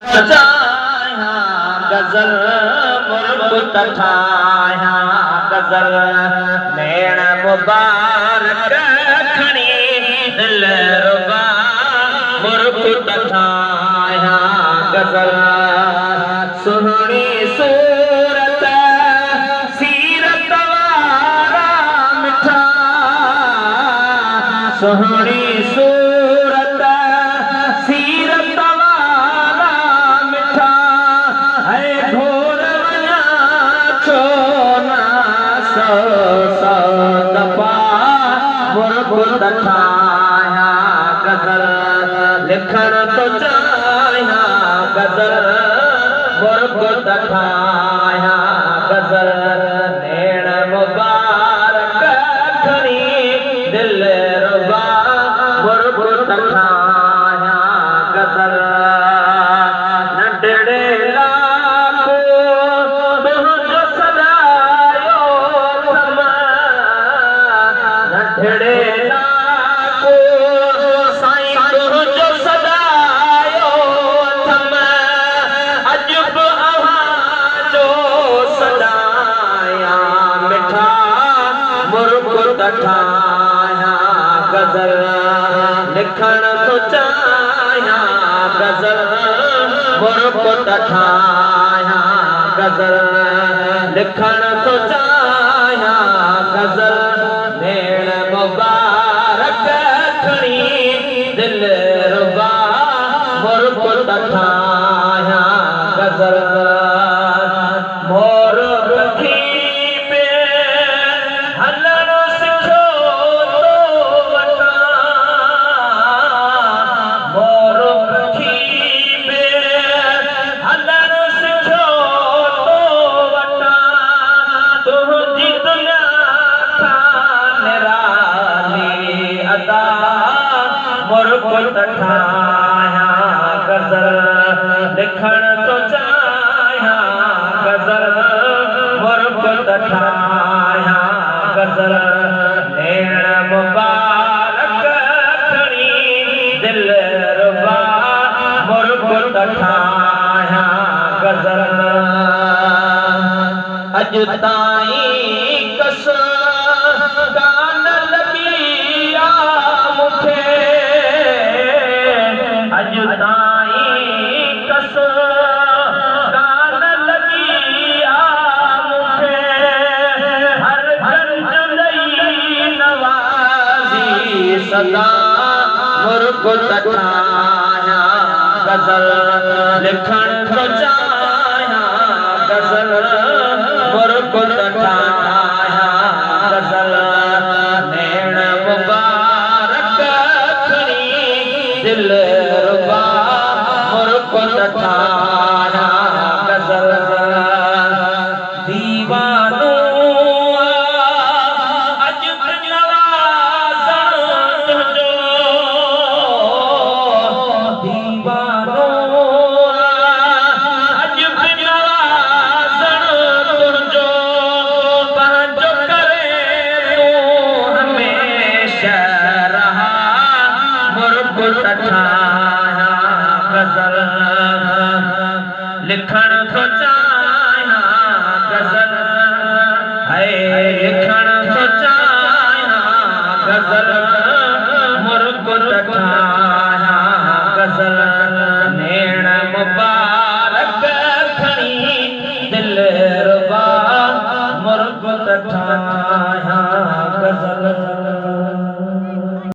चाहा गजल मुर्बत ठाया गजल नैण मुबारक खणी दिल रुबा मुर्बत ठाया गजल सुहणी सूरत सीरत वारा मिठा सुहणी सूरत सीरत वारा मिठा है घोर वञा छो ना सौ सौ दफ़ा मुर्बत ठाया गज़ल लिखण तो चाहियां गज़ल मुर्बत ठाया गज़ल नैण मुबारक खणी दिल रुबा मुर्बत ठाया गज़ल नंढड़े लाखो तुंहिंजो सदायो थम नंढड़े लाखो साईं तुंहिंजो सदायो थम अॼु बि अव्हांजो सदाया मिठा मुर्बत ठाया गज़ल लिखण तो चाहियां गज़ल मुर्बत ठाया गज़ल लिखण तो चाहियां गज़ल नैण मुबारक खणी दिल रुबा मुर्बत ठाया गज़ल मोर रखी पे हलण सिखो तो वटां मोर रखी पे हलण सिखो तो वटां तुंहिंजी दुनिया खां निराली अदा मुर्बत ठाया गज़ल लिखण तो चाहियां गज़ल मुर्बत ठाया गज़ल नैण मुबारक खणी दिल रुबा मुर्बत ठाया गज़ल अॼु ताईं कस कान लॻी आ मूंखे अॼु ताईं कस कान लॻी आ मूंखे हर गंज ॾेई नवाज़ी सदा मुर्बत ठाया गज़ल लिखण तो चाहियां गज़ल मुर्बत ठाया गज़ल नैण मुबारक खणी दिल रुबा मुर्बत ठाया गज़ल दीवानो अॼु बि नवाज़ण तुंहिंजो दीवानो अॼु बि नवाज़ण तुंहिंजो पंहिंजो करे तूं हमेशह रहा मुर्बत ठाया गज़ल लिखण तो चाहियां गज़ल है लिखण तो चाहियां गज़ल मुर्बत ठाया गज़ल नैण मुबारक खणी दिल रुबा मुर्बत ठाया